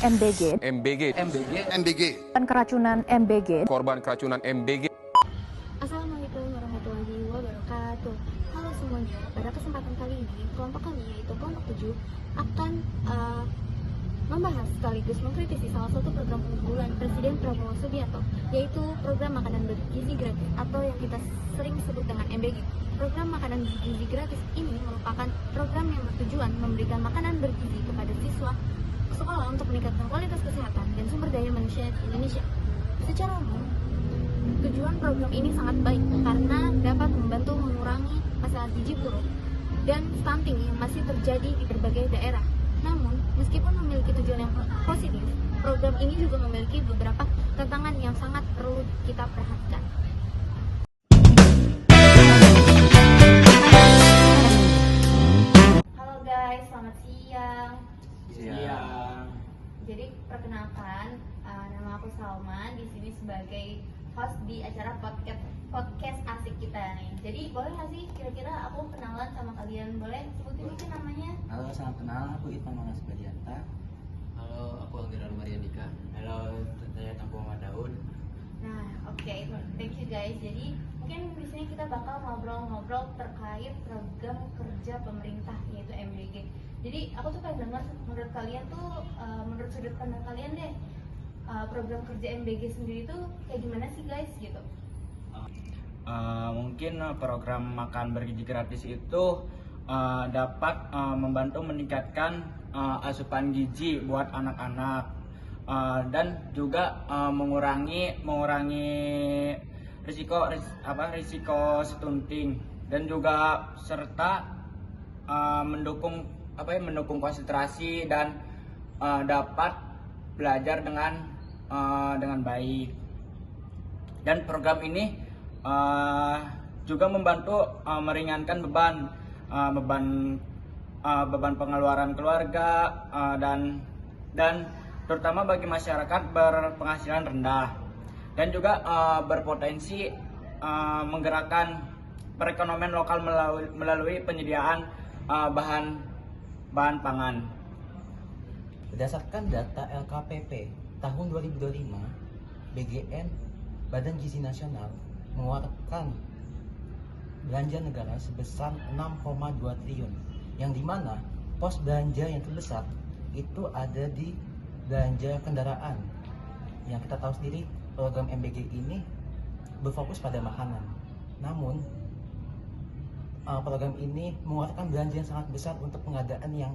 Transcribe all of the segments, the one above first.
MBG, dan keracunan MBG, korban keracunan MBG. Assalamualaikum warahmatullahi wabarakatuh. Halo semuanya, pada kesempatan kali ini kelompok kami yaitu kelompok 7 akan membahas sekaligus mengkritisi salah satu program unggulan Presiden Prabowo Subianto, yaitu program makanan bergizi gratis atau yang kita sering sebut dengan MBG. Program makanan bergizi gratis ini merupakan program yang bertujuan memberikan makanan bergizi kepada siswa sekolah untuk meningkatkan kualitas kesehatan dan sumber daya manusia di Indonesia. Secara umum, tujuan program ini sangat baik karena dapat membantu mengurangi masalah gizi buruk dan stunting yang masih terjadi di berbagai daerah. Namun, meskipun memiliki tujuan yang positif, program ini juga memiliki beberapa tantangan yang sangat perlu kita perhatikan. Halo guys, selamat siang. Jadi perkenalkan, nama aku Salma di sini sebagai host di acara podcast asik kita nih. Jadi boleh nggak sih kira-kira aku kenalan sama kalian? Boleh sebutin mungkin namanya? Halo, salam kenal. Aku Irfan Manas Badianta. Halo, aku Algira Marianika. Halo, saya Tangku Muhammad Daud. Nah, oke, thank you guys. Jadi mungkin di sini kita bakal ngobrol-ngobrol terkait program kerja pemerintah yaitu MBG. Jadi aku tuh pengen dengar menurut kalian tuh, menurut sudut pandang kalian deh, program kerja MBG sendiri tuh kayak gimana sih guys gitu? Mungkin program makan bergizi gratis itu dapat membantu meningkatkan asupan gizi buat anak-anak dan juga mengurangi risiko stunting, dan juga serta mendukung konsentrasi dan dapat belajar dengan baik. Dan program ini juga membantu meringankan beban pengeluaran keluarga dan terutama bagi masyarakat berpenghasilan rendah, dan juga berpotensi menggerakkan perekonomian lokal melalui penyediaan bahan pangan. Berdasarkan data LKPP tahun 2025, BGN Badan Gizi Nasional mengeluarkan belanja negara sebesar 6,2 triliun, yang dimana pos belanja yang terbesar itu ada di belanja kendaraan. Yang kita tahu sendiri, program MBG ini berfokus pada makanan. Namun program ini mengeluarkan belanja yang sangat besar untuk pengadaan yang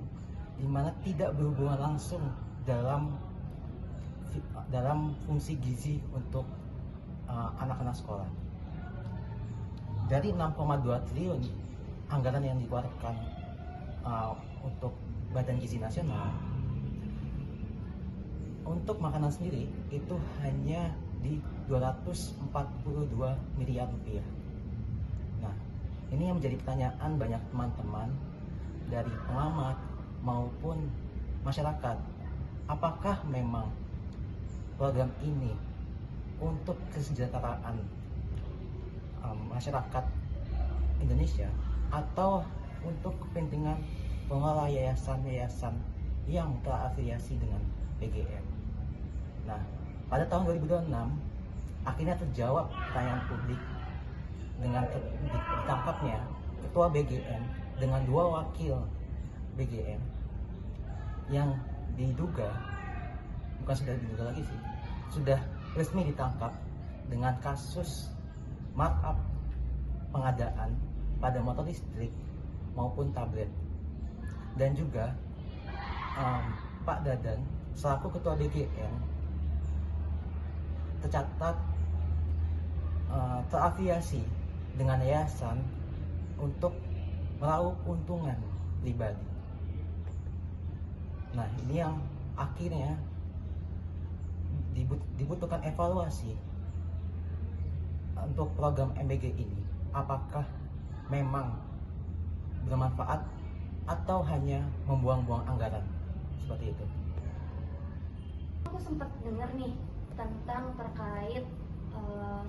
dimana tidak berhubungan langsung dalam fungsi gizi untuk anak-anak sekolah. Dari 6,2 triliun anggaran yang dikeluarkan untuk Badan Gizi Nasional, untuk makanan sendiri itu hanya di 242 miliar rupiah. Nah, ini yang menjadi pertanyaan banyak teman-teman dari pengamat maupun masyarakat. Apakah memang program ini untuk kesejahteraan masyarakat Indonesia atau untuk kepentingan pengelola yayasan-yayasan yang terafiliasi dengan BGN? Nah, pada tahun 2026 akhirnya terjawab pertanyaan publik dengan ditangkapnya ketua BGN dengan 2 wakil BGN yang diduga, bukan sudah diduga lagi sih, sudah resmi ditangkap dengan kasus markup pengadaan pada motor listrik maupun tablet. Dan juga Pak Dadan selaku ketua BGN tercatat terafiliasi dengan yayasan untuk meraup keuntungan pribadi. Nah, ini yang akhirnya dibutuhkan evaluasi untuk program MBG ini. Apakah memang bermanfaat atau hanya membuang-buang anggaran seperti itu? Aku sempat dengar nih tentang terkait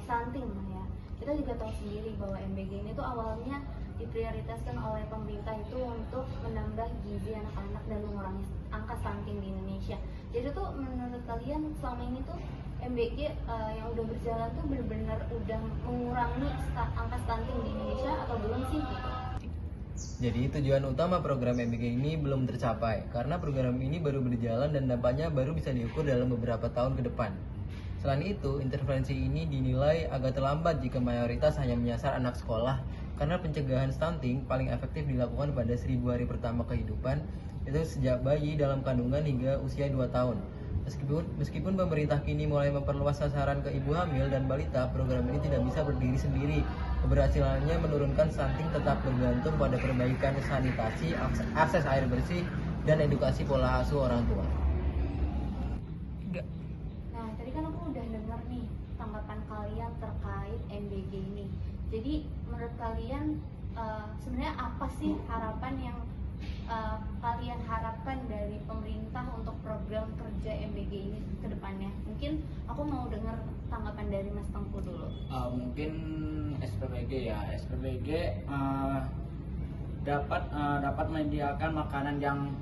stunting ya. Kita juga tahu sendiri bahwa MBG ini tuh awalnya diprioritaskan oleh pemerintah itu untuk menambah gizi anak-anak dan mengurangi angka stunting di Indonesia. Jadi tuh kalian selama ini tuh MBG yang udah berjalan tuh benar-benar udah mengurangi angka stunting di Indonesia atau belum sih gitu? Jadi tujuan utama program MBG ini belum tercapai karena program ini baru berjalan dan dampaknya baru bisa diukur dalam beberapa tahun ke depan. Selain itu, intervensi ini dinilai agak terlambat jika mayoritas hanya menyasar anak sekolah karena pencegahan stunting paling efektif dilakukan pada 1000 hari pertama kehidupan, yaitu sejak bayi dalam kandungan hingga usia 2 tahun. Meskipun pemerintah kini mulai memperluas sasaran ke ibu hamil dan balita, program ini tidak bisa berdiri sendiri. Keberhasilannya menurunkan stunting tetap bergantung pada perbaikan sanitasi, akses air bersih, dan edukasi pola asuh orang tua. Nah, tadi kan aku udah dengar nih tanggapan kalian terkait MBG ini. Jadi menurut kalian sebenarnya apa sih harapan yang kalian harapkan dari pemerintah untuk program kerja MBG ini ke depannya? Mungkin aku mau dengar tanggapan dari Mas Tengku dulu. Mungkin SPBG ya, SPBG dapat menyediakan makanan yang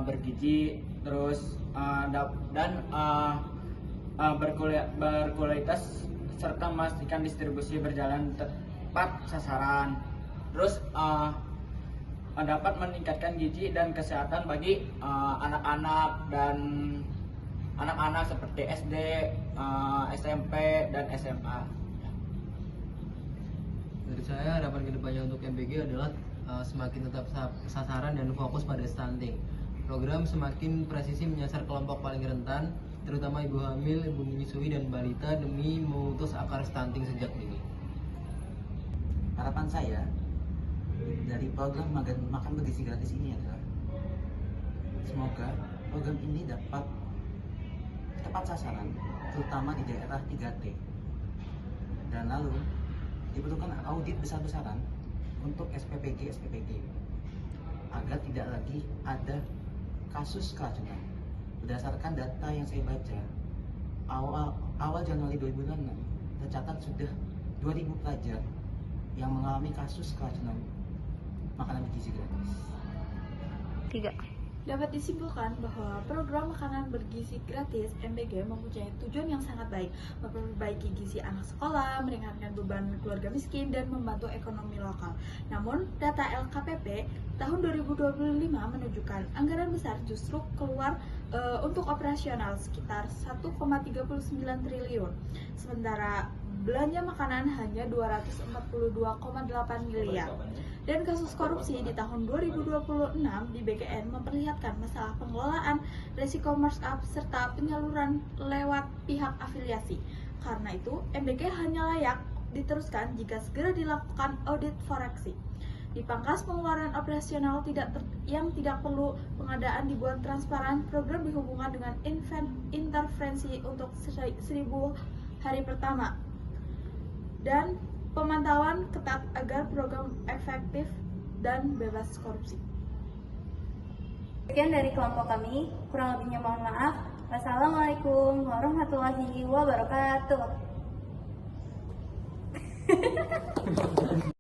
bergizi, terus dan berkualitas serta memastikan distribusi berjalan tepat sasaran. Terus dapat meningkatkan gizi dan kesehatan bagi anak-anak dan anak-anak seperti SD, SMP, dan SMA. Dari saya harapan kedepannya untuk MBG adalah semakin tetap sasaran dan fokus pada stunting. Program semakin presisi menyasar kelompok paling rentan, terutama ibu hamil, ibu menyusui, dan balita demi memutus akar stunting sejak dini. Harapan saya dari program makan bergizi gratis ini adalah semoga program ini dapat tepat sasaran, terutama di daerah 3T, dan lalu diperlukan audit besar-besaran untuk SPPG agar tidak lagi ada kasus keracunan. Berdasarkan data yang saya baca, awal Januari 2006 tercatat sudah 2000 pelajar yang mengalami kasus keracunan makanan bergizi gratis. 3. Dapat disimpulkan bahwa program makanan bergizi gratis MBG mempunyai tujuan yang sangat baik, memperbaiki gizi anak sekolah, meringankan beban keluarga miskin, dan membantu ekonomi lokal. Namun, data LKPP tahun 2025 menunjukkan anggaran besar justru keluar untuk operasional sekitar 1,39 triliun. Sementara belanja makanan hanya 242,8 miliar. Dan kasus korupsi di tahun 2026 di BGN memperlihatkan masalah pengelolaan, risiko markup, serta penyaluran lewat pihak afiliasi. Karena itu, MBG hanya layak diteruskan jika segera dilakukan audit foreksi. Dipangkas pengeluaran operasional yang tidak perlu pengadaan dibuat transparan, program dihubungkan dengan intervensi untuk 1000 hari pertama. Dan pemantauan ketat agar program efektif dan bebas korupsi. Sekian dari kelompok kami, kurang lebihnya mohon maaf. Wassalamualaikum warahmatullahi wabarakatuh.